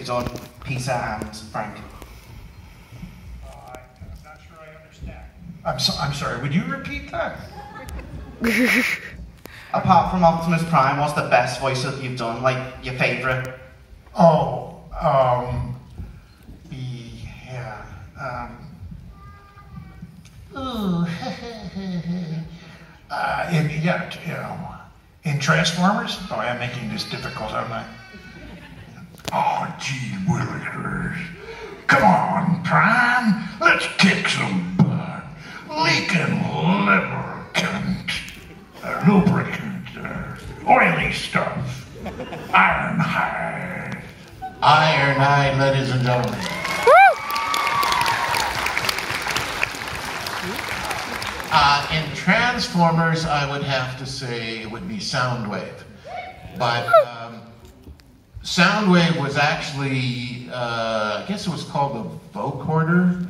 you've done Peter and Frank. I'm not sure I understand. I'm sorry, would you repeat that? Apart from Optimus Prime, what's the best voice that you've done? Like, your favourite? Oh, in Transformers? Oh, I'm making this difficult, aren't I? Oh, gee willikers. Come on, Prime, let's kick some butt. Leaking lubricant, oily stuff, Ironhide. Ironhide, ladies and gentlemen. In Transformers, I would have to say it would be Soundwave. But Soundwave was actually, I guess it was called the vocoder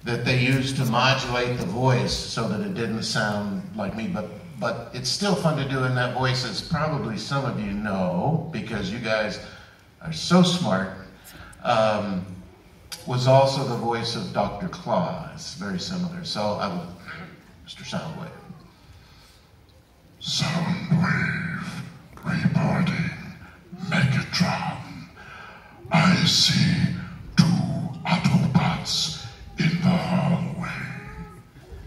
that they used to modulate the voice so that it didn't sound like me. But it's still fun to do in that voice, as probably some of you know, because you guys are so smart. Was also the voice of Dr. Claus, very similar. So I would, Mr. Soundwave. Soundwave reporting Megatron. I see 2 Autobots in the hallway.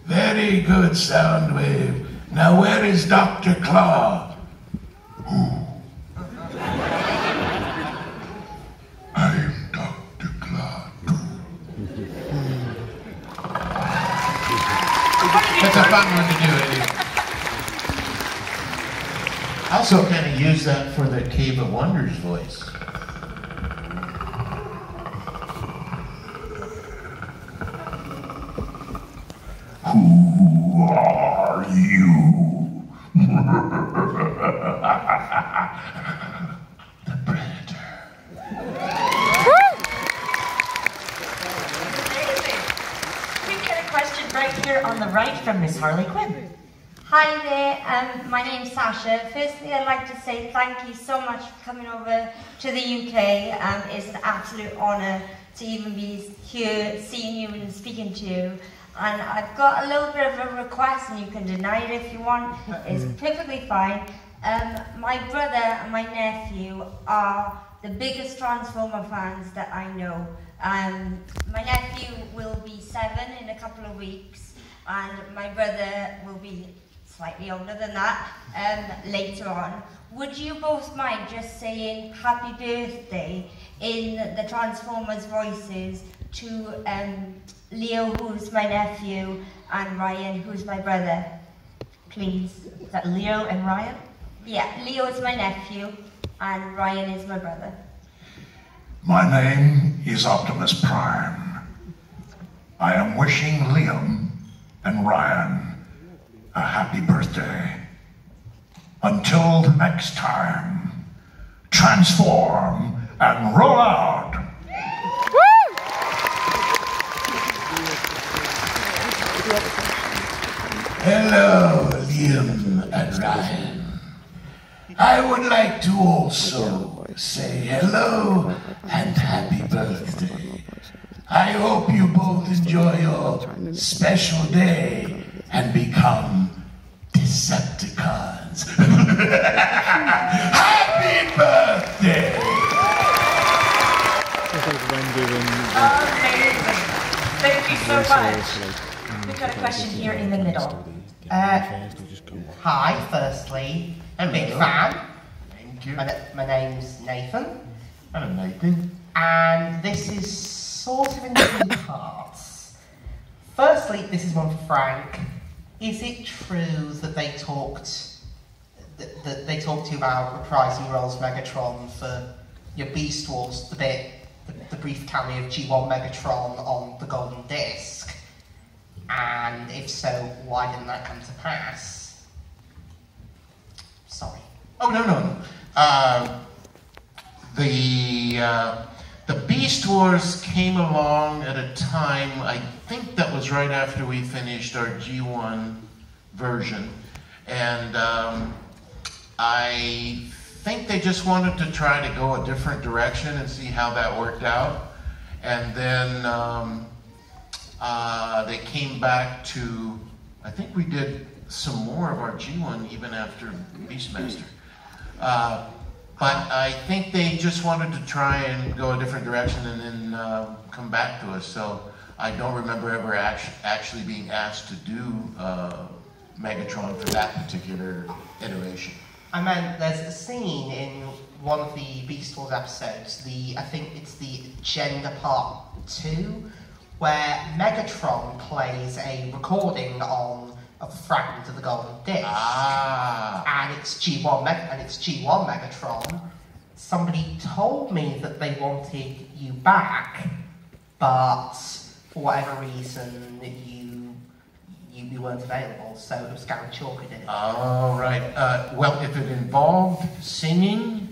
Very good, Soundwave. Now where is Dr. Claw? Who? I'm Dr. Claw too. That's a fun one to do, isn't it? I also kind of use that for the Cave of Wonders voice. Who are you? The Predator. We've got a question right here on the right from Miss Harley Quinn. Hi there, my name's Sasha. Firstly, I'd like to say thank you so much for coming over to the UK. It's an absolute honour to even be here, seeing you and speaking to you. And I've got a little bit of a request, and you can deny it if you want. It's perfectly fine. My brother and my nephew are the biggest Transformer fans that I know. My nephew will be 7 in a couple of weeks, and my brother will be slightly older than that later on. Would you both mind just saying happy birthday in the Transformers voices to Leo, who's my nephew, and Ryan, who's my brother, please? Is that Leo and Ryan? Yeah, Leo is my nephew, and Ryan is my brother. My name is Optimus Prime. I am wishing Liam and Ryan a happy birthday. Until the next time, transform and roll out. Hello, Liam and Ryan. I would like to also say hello and happy birthday. I hope you both enjoy your special day and become Decepticons. Happy birthday! Amazing. Thank you so much. We've got a question here in the middle. Hi, firstly. I'm a big fan. Thank you. My name's Nathan. Hello, Nathan. And this is sort of in 2 parts. Firstly, this is one for Frank. Is it true that they talked to you about reprising your roles Megatron for your Beast Wars, the brief cameo of G1 Megatron on the Golden Disc? And if so, why didn't that come to pass? Sorry. Oh, no. The Beast Wars came along at a time, I think that was right after we finished our G1 version. And I think they just wanted to try to go a different direction and see how that worked out. And then they came back to, I think we did some more of our G1 even after Beastmaster. But I think they just wanted to try and go a different direction and then come back to us. So I don't remember ever actually being asked to do Megatron for that particular iteration. I meant there's a scene in one of the Beast Wars episodes, I think it's the Gender Part 2, where Megatron plays a recording of a fragment of the Golden Disc. And it's G1 Megatron. Somebody told me that they wanted you back, but for whatever reason you weren't available, so it was Gary Chalk who did it. Oh, right. Well, if it involved singing,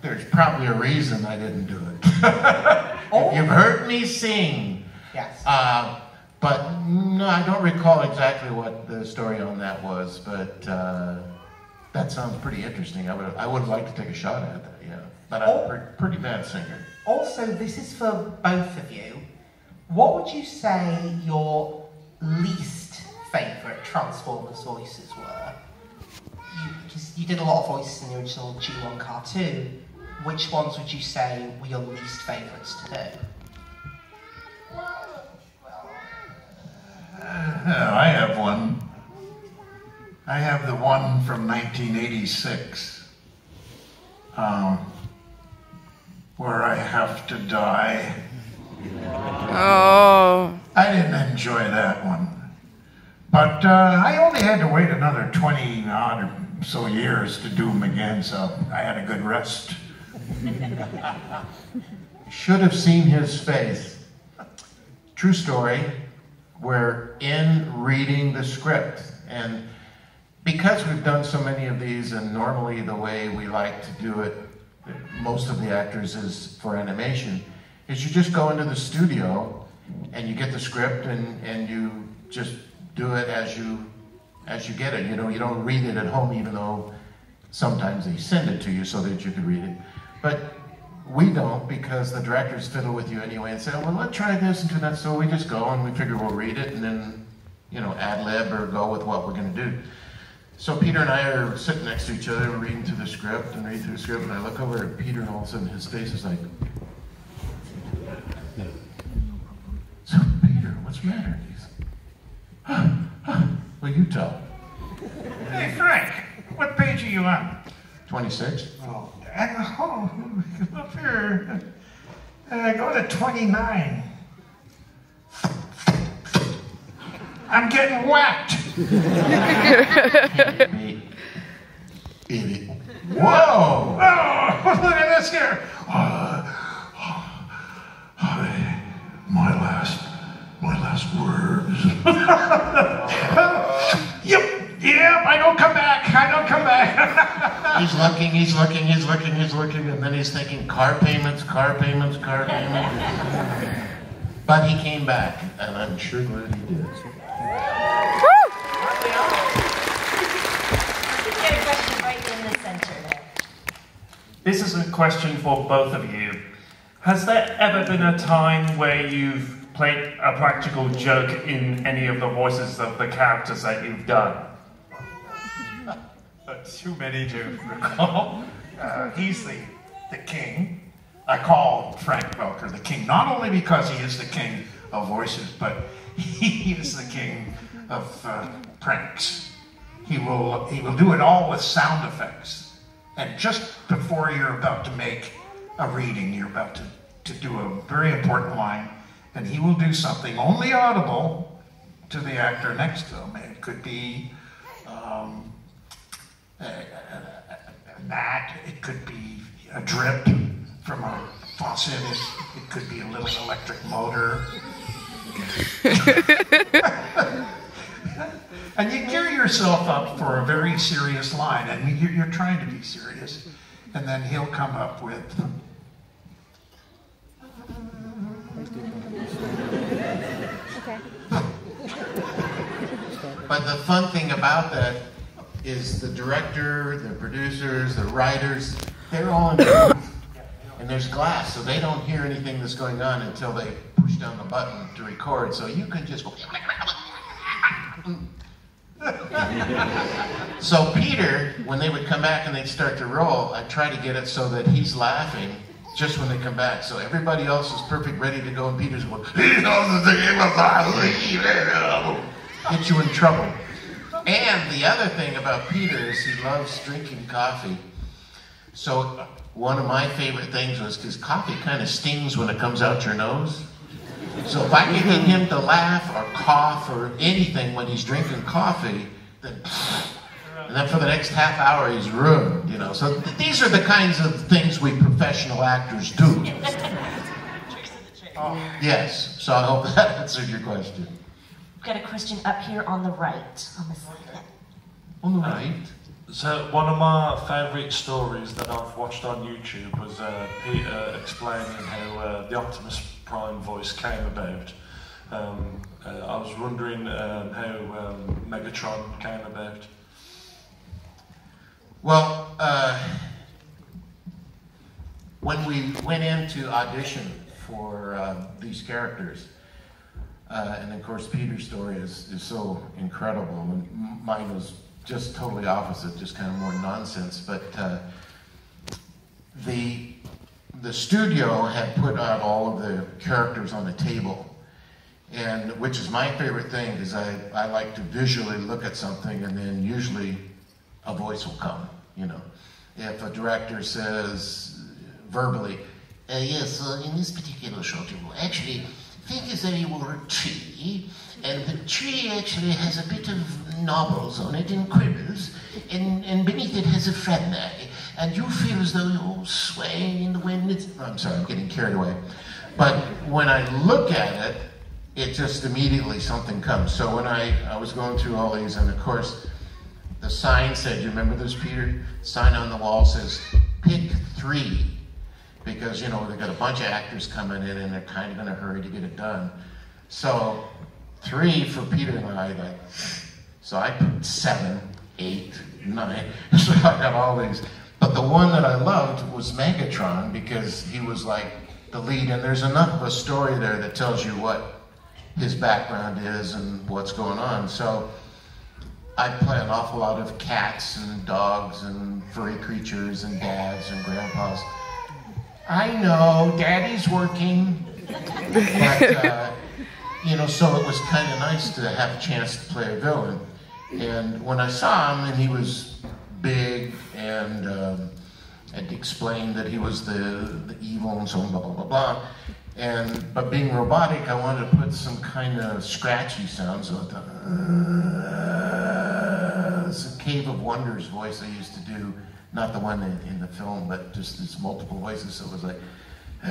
there's probably a reason I didn't do it. If you've heard me sing. Yes. But no, I don't recall exactly what the story on that was, but that sounds pretty interesting. I would like to take a shot at that, yeah. But I'm a pretty bad singer. Also, this is for both of you. What would you say your least favourite Transformers voices were? You did a lot of voices in the original G1 cartoon. Which ones would you say were your least favourites to do? I have one. I have the one from 1986, where I have to die. Oh. I didn't enjoy that one. But I only had to wait another 20 odd or so years to do them again, so I had a good rest. Should have seen his face. True story. We're in reading the script, and because we've done so many of these, and normally the way we like to do it, most of the actors is for animation, is you just go into the studio and you get the script and you just do it as you get it. You know, you don't read it at home, even though sometimes they send it to you so that you can read it. But we don't, because the directors fiddle with you anyway and say, well, let's try this and do that. So we just go and we figure we'll read it and then, you know, ad lib or go with what we're going to do. So Peter and I are sitting next to each other, we're reading through the script and reading through the script, and I look over at Peter and all of a sudden his face is like, so Peter, what's the matter? He's, well, you tell. Hey, Frank, what page are you on? 26. Oh, up here. Go to 29. I'm getting whacked. Idiot. Whoa! Oh, look at this here. My last words. Yep, I don't come back. He's looking, and then he's thinking, car payments. But he came back, and I'm sure glad he did. Get a question right in the center there. This is a question for both of you. Has there ever been a time where you've played a practical joke in any of the voices of the characters that you've done? Too many to recall. He's the king. I call Frank Welker the king, not only because he is the king of voices, but he is the king of pranks. He will do it all with sound effects. And just before you're about to make a reading, you're about to do a very important line, and he will do something only audible to the actor next to him. It could be a gnat, it could be a drip from a faucet, it could be a little electric motor. And you gear yourself up for a very serious line, and you're trying to be serious, and then he'll come up with... But the fun thing about that is the director, the producers, the writers, they're all in the booth. And there's glass, so they don't hear anything that's going on until they push down the button to record. So you can just go. So Peter, when they would come back and they'd start to roll, I'd try to get it so that he's laughing just when they come back. So everybody else is perfect, ready to go, and Peter's going, get you in trouble. And the other thing about Peter is he loves drinking coffee. So one of my favorite things was because coffee kind of stings when it comes out your nose. So if I can get him to laugh or cough or anything when he's drinking coffee, then and then for the next half hour he's ruined, you know. So these are the kinds of things we professional actors do. Yes, so I hope that answered your question. We've got a question up here on the right, on the side. On the right. So one of my favourite stories that I've watched on YouTube was Peter explaining how the Optimus Prime voice came about. I was wondering how Megatron came about. Well, when we went in to audition for these characters, and of course Peter's story is so incredible, and mine was just totally opposite, just kind of more nonsense. But the studio had put out all of the characters on the table, and which is my favorite thing, because I like to visually look at something, and then usually a voice will come. You know, if a director says verbally, yes, in this particular shot, you will actually think as though you were a tree, and the tree actually has a bit of knobbles on it and quivers, and beneath it has a frenzy, and you feel as though you're swaying in the wind. I'm sorry, I'm getting carried away. But when I look at it, it just immediately something comes. So when I was going through all these, and of course, the sign said, you remember this, Peter? The sign on the wall says, pick 3. Because, you know, they've got a bunch of actors coming in and they're kind of in a hurry to get it done. So 3 for Peter and I, like, so I put 7, 8, 9. So I got all these. But the one that I loved was Megatron, because he was like the lead, and there's enough of a story there that tells you what his background is and what's going on. So I play an awful lot of cats and dogs and furry creatures and dads and grandpas. I know, Daddy's working. But, you know, so it was kind of nice to have a chance to play a villain. And when I saw him, and he was big, and had explained that he was the evil and so on, blah, blah, blah, blah. But being robotic, I wanted to put some kind of scratchy sounds. So it's a Cave of Wonders voice I used to do. Not the one in the film, but just this multiple voices. So it was like, I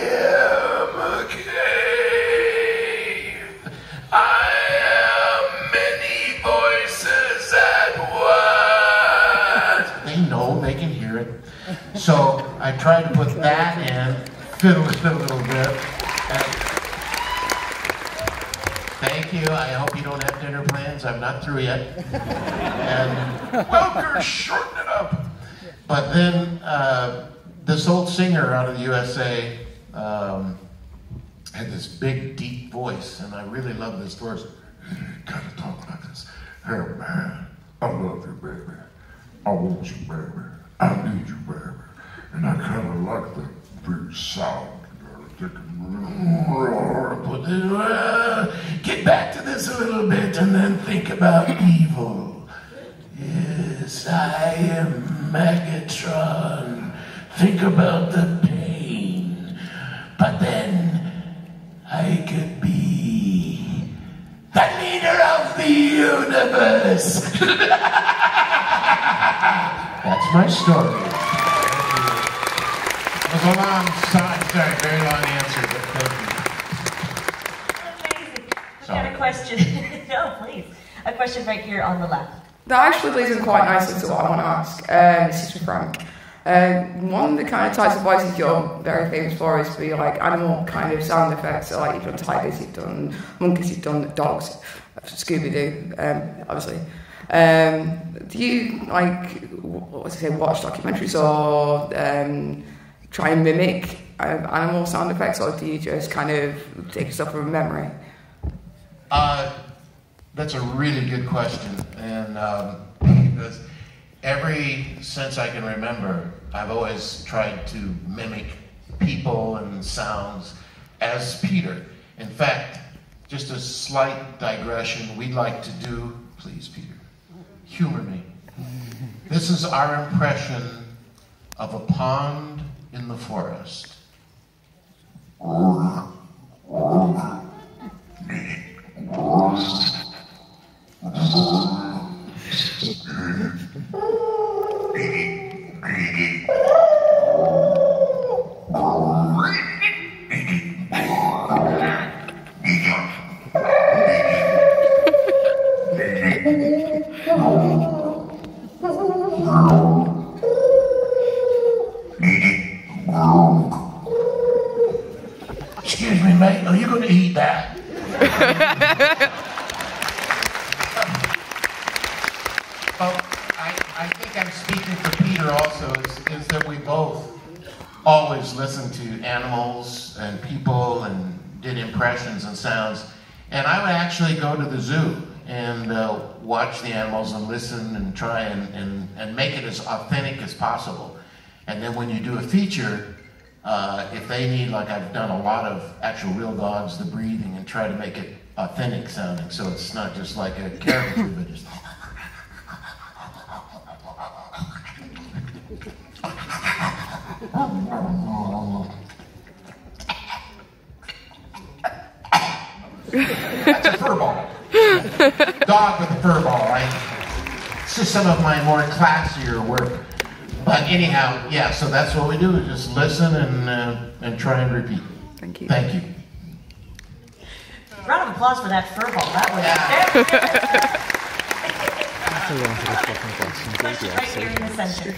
am a cave. I am many voices at once. They know, they can hear it. So I tried to put that in, fiddle with it a little bit. Thank you. I hope you don't have dinner plans. I'm not through yet. And Welker, shorten it up. But then this old singer out of the USA had this big, deep voice, and I really love this voice. You gotta talk like this. Hey man, I love you, baby. I want you, baby. I need you, baby. And I kind of like that big sound. Get back to this a little bit and then think about evil. Yes, I am Megatron. Think about the pain. But then I could be the leader of the universe. That's my story. It was a long, sorry, very long answer, but thank you. Amazing. We've got a question. No, please. A question right here on the left. That actually leads in quite nicely to what I want to ask. This is for Frank. One of the kind of types of voices you're very famous for is for your like animal kind of sound effects. So like you've done tigers, you've done monkeys, you've done dogs, Scooby-Doo, obviously. Do you like watch documentaries or try and mimic animal sound effects, or do you just kind of take stuff from memory? That's a really good question, and because since I can remember, I've always tried to mimic people and sounds as Peter. In fact, just a slight digression, we'd like to do, please Peter, humor me. This is our impression of a pond in the forest. Excuse me, mate, are you going to eat that? Well, I think I'm speaking for Peter also, is that we both always listened to animals and people and did impressions and sounds. And I would actually go to the zoo and watch the animals and listen and try and make it as authentic as possible. And then when you do a feature, if they need, like I've done a lot of actual real dogs, the breathing, and try to make it authentic sounding, so it's not just like a caricature, but just... That's a fur ball. Dog with a fur ball, right? It's just some of my more classier work. But anyhow, yeah, so that's what we do, is just listen and try and repeat. Thank you. Thank you. Round of applause for that fur ball. That was question right here in the center.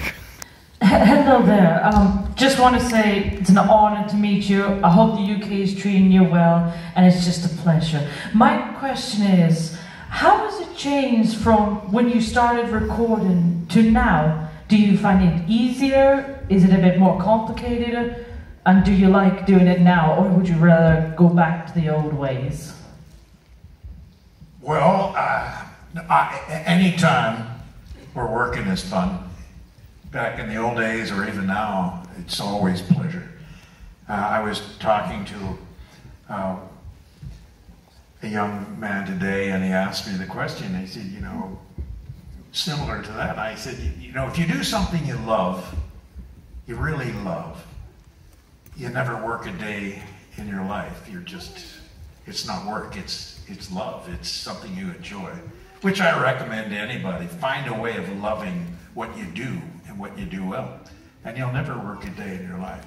Hello there. Just want to say it's an honor to meet you. I hope the UK is treating you well, and it's just a pleasure. My question is, how has it changed from when you started recording to now? Do you find it easier? Is it a bit more complicated? And do you like doing it now, or would you rather go back to the old ways? Well, anytime we're working is fun. Back in the old days, or even now, it's always a pleasure. I was talking to a young man today, and he asked me the question. He said, you know, similar to that. I said, you know, if you do something you love, you really love, you never work a day in your life. You're just, it's not work, it's love. It's something you enjoy, which I recommend to anybody. Find a way of loving what you do and what you do well, and you'll never work a day in your life.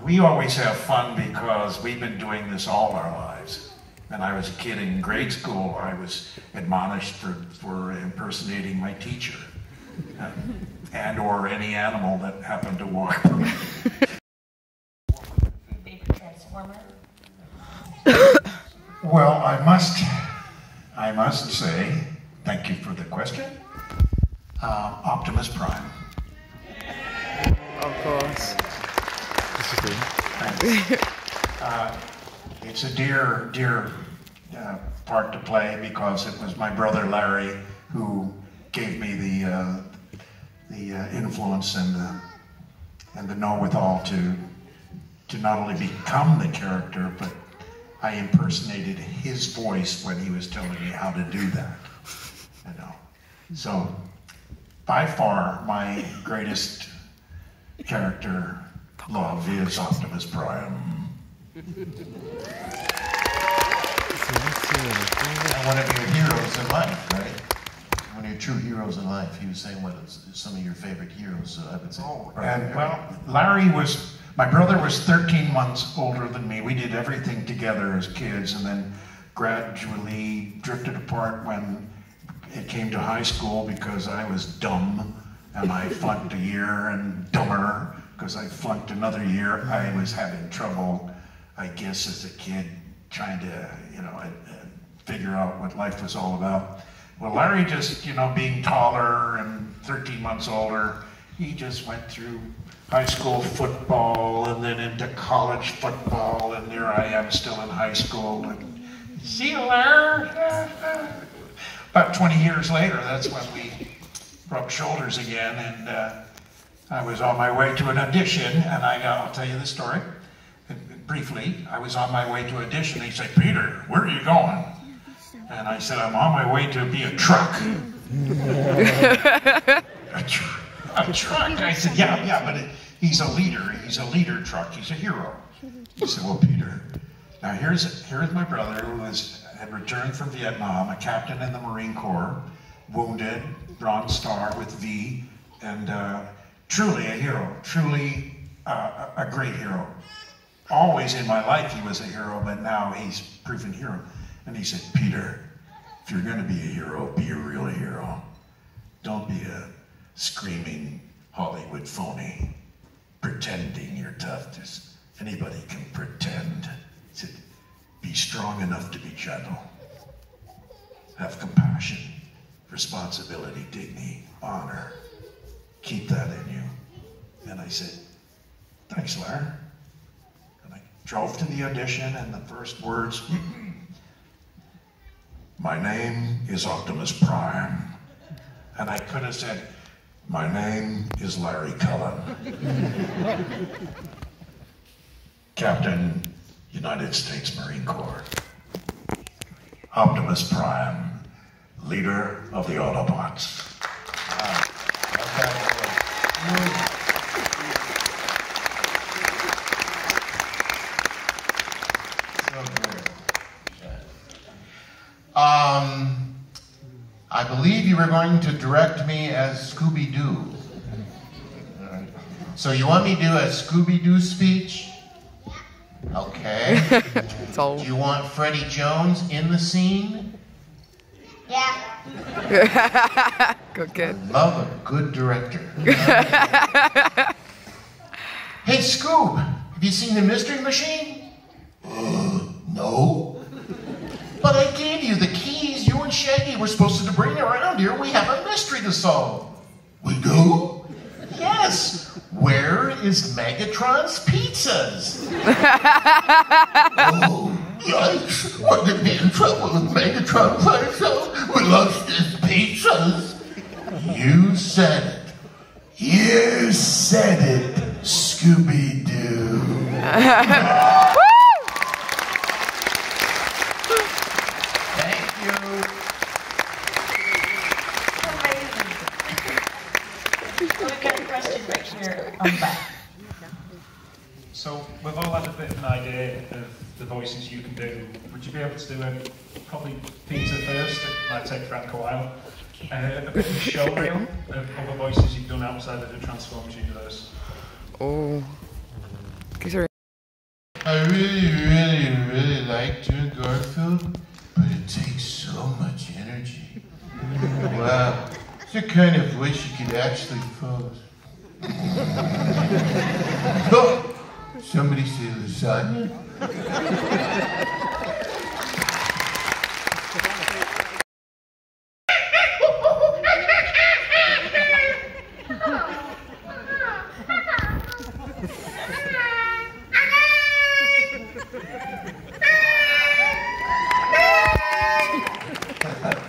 We always have fun because we've been doing this all our lives. When I was a kid in grade school, I was admonished for impersonating my teacher and or any animal that happened to walk by. Favorite Transformer? Well, I must say, thank you for the question, Optimus Prime. Of course. It's a dear part to play because it was my brother Larry who gave me the influence and the know-withal to not only become the character, but I impersonated his voice when he was telling me how to do that. You know, so by far my greatest character love is Optimus Prime. And one of your heroes in life, right? One of your true heroes in life. He was saying what is some of your favorite heroes, so I would say. And well, Larry was, my brother was 13 months older than me. We did everything together as kids, and then gradually drifted apart when it came to high school because I was dumb and I flunked a year, and dumber, because I flunked another year. I was having trouble, I guess, as a kid, trying to, figure out what life was all about. Well, Larry just, being taller and 13 months older, he just went through high school football and then into college football, and there I am still in high school. And see you, Larry. About 20 years later, that's when we rubbed shoulders again, and I was on my way to an audition, and I'll tell you the story. Briefly, I was on my way to audition. He said, "Peter, where are you going?" And I said, "I'm on my way to be a truck." A truck? I said, yeah, but he's a leader. He's a leader truck. He's a hero. He said, "Well, Peter, now here's my brother who had returned from Vietnam, a captain in the Marine Corps, wounded, Bronze Star with V, and truly a hero, truly a great hero. Always in my life he was a hero, but now he's proven hero." And he said, "Peter, if you're going to be a hero, be a real hero. Don't be a screaming Hollywood phony, pretending you're tough. Anybody can pretend." He said, "Be strong enough to be gentle. Have compassion, responsibility, dignity, honor. Keep that in you." And I said, "Thanks, Larry." And I drove to the audition, and the first words, "My name is Optimus Prime." And I could have said, "My name is Larry Cullen, Captain, United States Marine Corps. Optimus Prime, leader of the Autobots." I believe you were going to direct me as Scooby-Doo. So you want me to do a Scooby-Doo speech? Okay. Do you want Freddie Jones in the scene? Yeah. Good kid. Love a good director. Hey, Scoob, have you seen the Mystery Machine? No. But I gave you the keys. You and Shaggy were supposed to bring around here. We have a mystery to solve. We do? Yes. Where is Megatron's Pizzas? Oh, yikes. We're going to be in trouble with Megatron finds out we lost his pizzas. You said it. You said it, Scooby-Doo. Thank you. We've got a question right here on the back. So we've all had a bit of an idea of the voices you can do. Would you be able to do probably Peter first? It might take Frank a while. A bit of a show reel of other voices you've done outside of the Transformers universe. Oh. I really like doing Garfield, but it takes so much energy. Wow, it's the kind of voice you could actually pose. Oh, somebody say lasagna?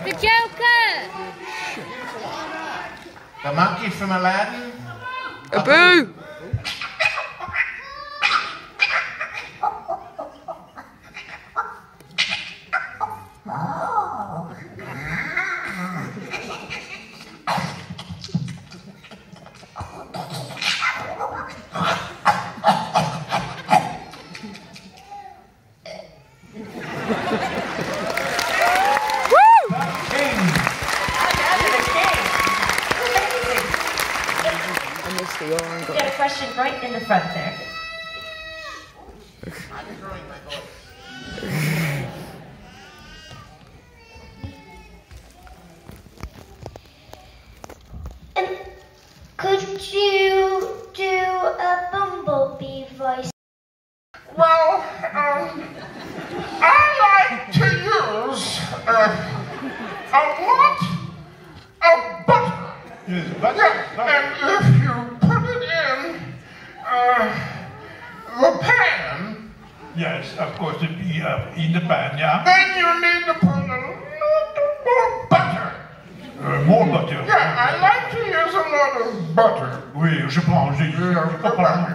The Joker! The monkey from Aladdin? Abu! We got a question right in the front there. And if you put it in the pan, Yes, of course, in the pan, yeah. then you need to put a little more butter. More butter. Yeah, I like to use a lot of butter. Oui, je prends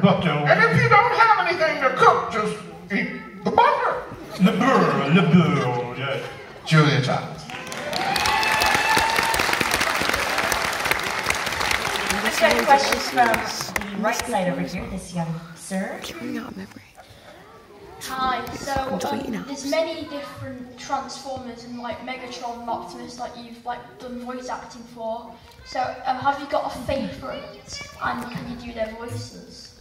butter. And if you don't have anything to cook, just eat the butter. Le beurre, yes. Julia Childs. Let's get questions from the right side over here, this young sir. Carrying out memory. Hi, so there's many different Transformers and like Megatron and Optimus that you've like done voice acting for. So have you got a favourite and can you do their voices?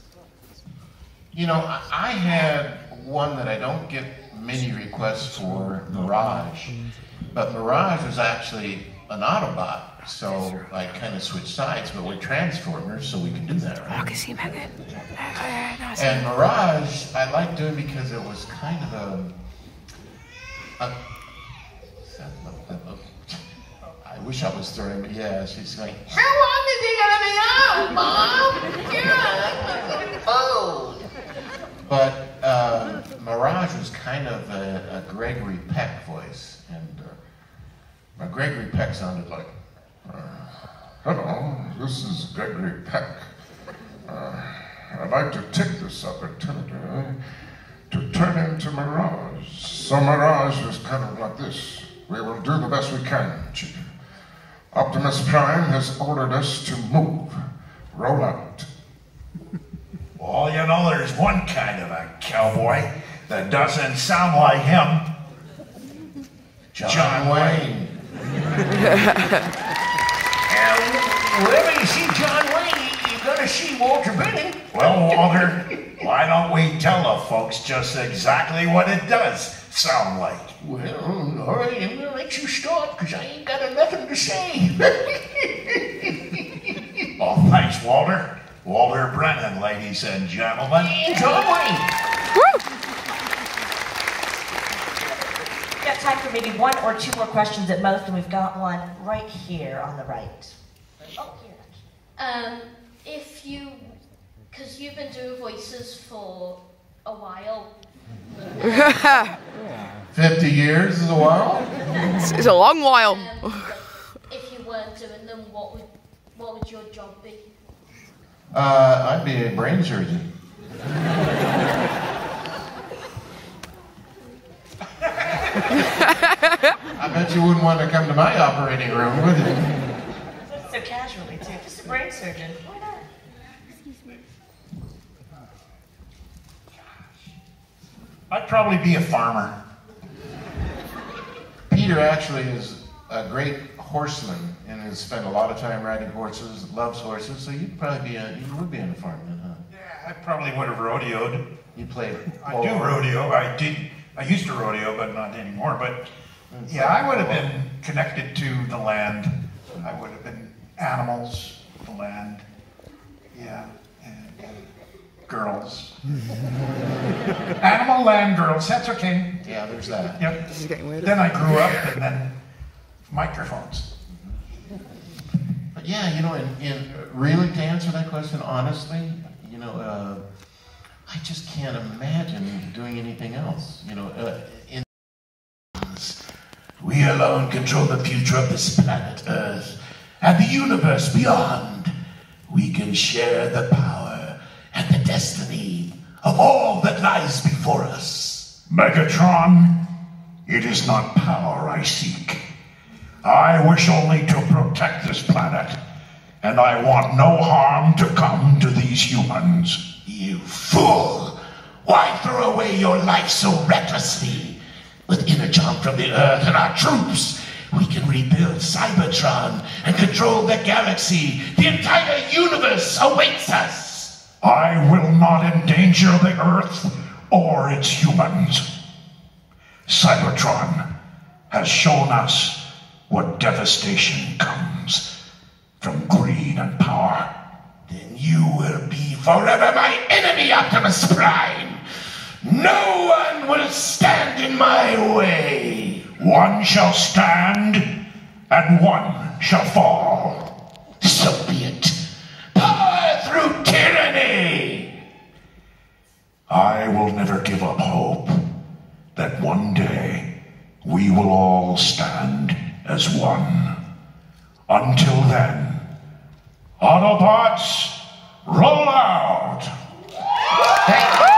You know, I had one that I don't get many requests for, Mirage. But Mirage was actually an Autobot, so I kind of switched sides, but we're Transformers, so we can do that, right? And Mirage, I liked doing because it was kind of I wish I was 30, but yeah, she's going, how long is he gonna be on, Mom? Yeah, food. But Mirage was kind of a Gregory Peck voice, and Gregory Peck sounded like, hello, this is Gregory Peck. I'd like to take this opportunity to turn into Mirage. So Mirage is kind of like this. We will do the best we can, Chief. Optimus Prime has ordered us to move. Roll out. Well, you know, there's one kind of a cowboy that doesn't sound like him. John Wayne. Whenever you see John Wayne, you're gonna see Walter Benning. Well, Walter, why don't we tell the folks just exactly what it does sound like? Well, all right, I'm gonna let you start, because I ain't got nothing to say. Oh, thanks, Walter. Walter Brennan, ladies and gentlemen. John Wayne. We've got time for maybe one or two more questions at most, and we've got one right here on the right. Oh, here. If you, because you've been doing voices for a while. 50 years is a while? It's a long while. If you weren't doing them, what would your job be? I'd be a brain surgeon. I bet you wouldn't want to come to my operating room, would you? So casually, too. Just a brain surgeon. Why not? I'd probably be a farmer. Peter actually is a great horseman and has spent a lot of time riding horses, loves horses, so you would be in a farm then, huh? Yeah, I probably would have rodeoed. You played I do rodeo. I used to rodeo, but not anymore. But yeah, I would have been connected to the land. I would have been animals, the land. Yeah, and girls. Animal, land, girls. That's okay. Yeah, there's that. Yep. This is getting weird. Then I grew up, and then microphones. But yeah, you know, in really to answer that question honestly, you know, I just can't imagine doing anything else. You know, We alone control the future of this planet Earth and the universe beyond. We can share the power and the destiny of all that lies before us. Megatron, it is not power I seek. I wish only to protect this planet, and I want no harm to come to these humans. You fool! Why throw away your life so recklessly? With Energon from the Earth and our troops, we can rebuild Cybertron and control the galaxy. The entire universe awaits us. I will not endanger the Earth or its humans. Cybertron has shown us what devastation comes from greed and power. Then you will be forever my enemy, Optimus Prime. No one will stand in my way. One shall stand, and one shall fall. So I will never give up hope that one day we will all stand as one. Until then, Autobots, roll out! Thank you.